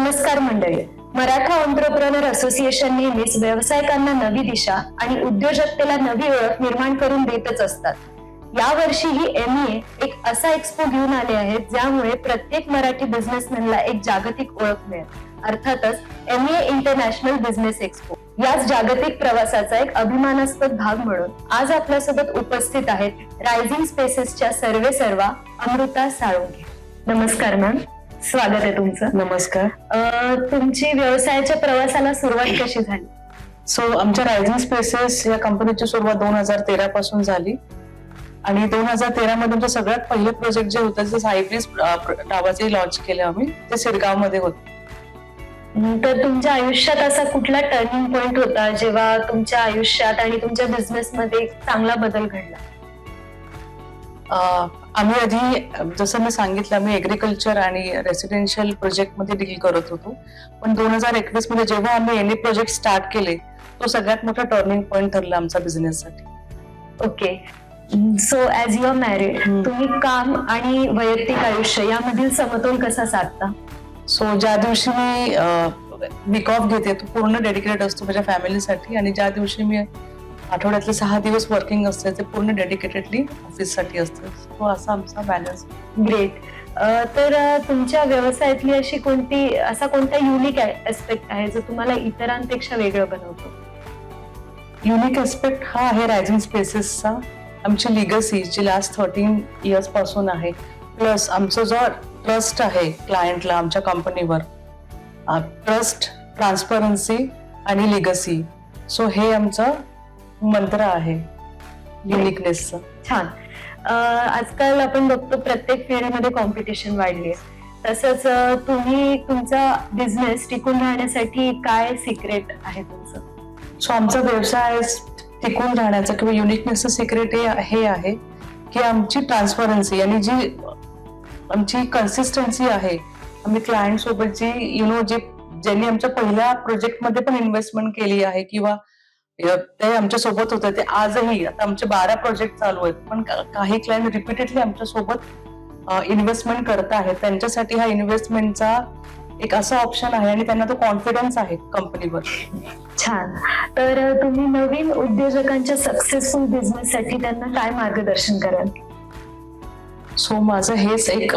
नमस्कार मंडळी. Maratha entrepreneur association नेहमीच व्यावसायिकांना नवी दिशा आणि उद्योजकतेला नवी ओळख निर्माण करून देतच असतात. यावर्षी ही MEA एक असा एक्सपो घेऊन आले आहेत ज्यामुळे प्रत्येक मराठी बिझनेसमॅनला एक जागतिक ओळख मिळेल. अर्थातच MEA इंटरनॅशनल बिझनेस एक्सपो याच जागतिक प्रवासाचा एक अभिमानास्पद भाग म्हणून आज आपल्यासोबत उपस्थित आहेत रायझिंग स्पेसेसच्या सर्वेसर्वा अमृता साळुंखे. नमस्कार मॅम, स्वागत आहे तुमचं. नमस्कार. तुमची व्यवसायाच्या प्रवासाला सुरुवात कशी झाली? आमच्या रायझिंग स्पेसेस या कंपनीची सुरुवात 2013 पासून झाली आणि 2013 मध्ये आमचं सगळ्यात पहिलं प्रोजेक्ट जे होतं ते सायप्रिस नावाचे लॉन्च केलं आम्ही. ते सिरगाव मध्ये होतं. तर तुमच्या आयुष्यात असा कुठला टर्निंग पॉइंट होता जेव्हा तुमच्या आयुष्यात आणि तुमच्या बिझनेस मध्ये चांगला बदल घडला? आम्ही आधी जसं मी सांगितलं आम्ही एग्रीकल्चर आणि रेसिडेन्शियल प्रोजेक्ट मध्ये डील करत होतो. पण 2021 मध्ये जेव्हा आम्ही एनी प्रोजेक्ट स्टार्ट केले तो सगळ्यात मोठा टर्निंग पॉइंट ठरला आमचा बिझनेससाठी. Okay. So as you are married, तुम्ही काम आणि वैयक्तिक आयुष्य यामधील समतोल कसा साधता? ज्या दिवशी मी वीक ऑफ घेते तो पूर्ण डेडिकेटेड असतो माझ्या फॅमिलीसाठी आणि ज्या दिवशी मी आठवड्यातले 6 दिवस वर्किंग असते ते पूर्ण डेडिकेटेडली ऑफिससाठी असतं. तो असा आमचा बॅलन्स. ग्रेट. तर तुमच्या व्यवसायातली असा कोणता युनिक ऍस्पेक्ट आहे जो तुम्हाला इतरांपेक्षा वेगळं बनवतो? युनिक ऍस्पेक्ट हा आहे रायझिंग स्पेसेसचा. आमची लिगसी जी लास्ट 13 इयर्स पासून आहे, प्लस आमचा जो ट्रस्ट आहे क्लायंटला आमच्या कंपनीवर, ट्रस्ट, ट्रान्सपरन्सी आणि लिगसी. हे आमचं मंत्र आहे युनिकनेसचं. छान. आजकाल आपण बघतो प्रत्येक फील्डमध्ये कॉम्पिटिशन वाढली आहे. तसंच तुम्ही तुमचा बिझनेस टिकून राहण्यासाठी काय सिक्रेट आहे तुमचं? आमचा व्यवसाय टिकून राहण्याचं किंवा युनिकनेसचं सिक्रेट हे आहे की आमची ट्रान्सपरन्सी आणि जी आमची कन्सिस्टन्सी आहे. आम्ही क्लायंट सोबत ज्यांनी आमच्या पहिल्या प्रोजेक्टमध्ये पण इन्व्हेस्टमेंट केली आहे किंवा ते आमच्या सोबत होते ते आजही, आता आमचे 12 प्रोजेक्ट चालू आहेत, पण काही क्लायंट रिपीटेडली आमच्या सोबत इन्व्हेस्टमेंट करत आहेत. त्यांच्यासाठी हा इन्व्हेस्टमेंटचा एक असा ऑप्शन आहे आणि त्यांना तो कॉन्फिडन्स आहे कंपनीवर. छान. तर तुम्ही नवीन उद्योजकांच्या सक्सेसफुल बिझनेससाठी त्यांना काय मार्गदर्शन कराल? माझं हेच एक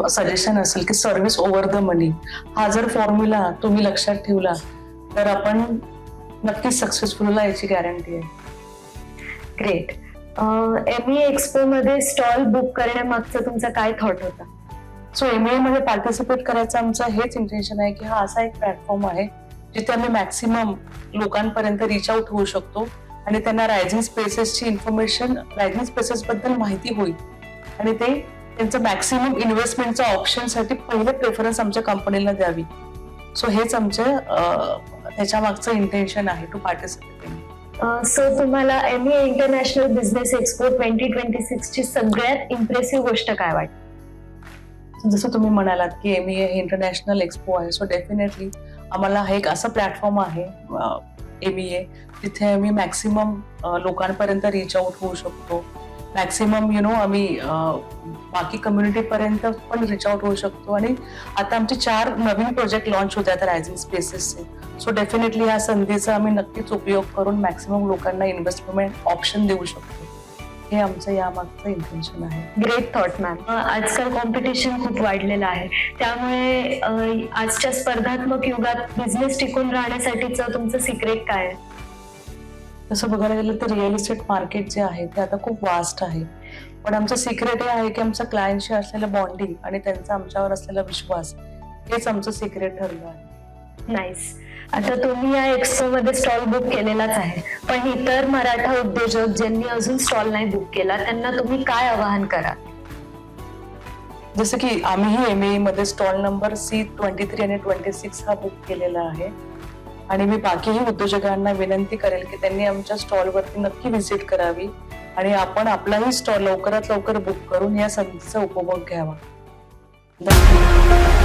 सजेशन असेल की सर्व्हिस ओव्हर द मनी हा जर फॉर्म्युला तुम्ही लक्षात ठेवला तर आपण नक्कीच सक्सेसफुल याची गॅरंटी आहे. ग्रेट. MEA एक्सपो मध्ये स्टॉल बुक करण्यामागचा तुमचा काय थॉट होता? MEA मध्ये पार्टिसिपेट करायचं आमचं हेच इंटेन्शन आहे की हा असा एक प्लॅटफॉर्म आहे जिथे आम्ही मॅक्सिमम लोकांपर्यंत रिच आउट होऊ शकतो आणि त्यांना रायझिंग स्पेसेसची इन्फॉर्मेशन, रायझिंग स्पेसेस बद्दल माहिती होईल आणि ते त्यांचं मॅक्सिमम इन्व्हेस्टमेंटच्या ऑप्शनसाठी पहिले प्रेफरन्स आमच्या कंपनीला द्यावी. हेच आमचं त्याच्या मागचं इंटेन्शन आहे टू पार्टिसिपेट. तुम्हाला MEA इंटरनॅशनल बिझनेस एक्सपो 2026 ची सगळ्यात इम्प्रेसिव्ह गोष्ट काय वाटते? जसं तुम्ही म्हणालात की MEA हे इंटरनॅशनल एक्सपो आहे, डेफिनेटली आम्हाला हा एक असं प्लॅटफॉर्म आहे MEA जिथे आम्ही मॅक्सिमम लोकांपर्यंत रिच आउट होऊ शकतो. मॅक्सिमम आम्ही बाकी कम्युनिटी पर्यंत पण रिच आउट होऊ शकतो आणि आता आमचे 4 नवीन प्रोजेक्ट लॉन्च होत आहेत रायझिंग स्पेसेसचे. डेफिनेटली ह्या संधीचा आम्ही नक्कीच उपयोग करून मॅक्सिमम लोकांना इन्व्हेस्टमेंट ऑप्शन देऊ शकतो. हे आमचं यामागचं इंटेन्शन आहे. Great thought ma'am. आजकाल कॉम्पिटिशन खूप वाढलेलं आहे, त्यामुळे आजच्या स्पर्धात्मक युगात बिझनेस टिकून राहण्यासाठीचं तुमचं सिक्रेट काय आहे? तसं बघायला गेलं तर रिअल इस्टेट मार्केट जे आहे ते आता खूप वास्ट आहे, पण आमचं सिक्रेट हे आहे की आमच्या क्लायंटशी असलेलं बॉन्डिंग आणि त्यांचा आमच्यावर असलेला विश्वास हेच आमचं सिक्रेट ठरलं आहे. नाईस. आता तुम्ही या एक्सपो मध्ये स्टॉल बुक केलेलाच आहे, पण इतर मराठा उद्योजक ज्यांनी अजून स्टॉल नाही बुक केला त्यांना तुम्ही काय आवाहन कराल? जसं की आम्हीही MEA मध्ये स्टॉल नंबर C23 आणि 26 हा बुक केलेला आहे आणि मी बाकीही उद्योजकांना विनंती करेल की त्यांनी आमच्या स्टॉलवरती नक्की व्हिजिट करावी आणि आपण आपलाही स्टॉल लवकरात लवकर बुक करून या संधीचा उपभोग घ्यावा. धन्यवाद.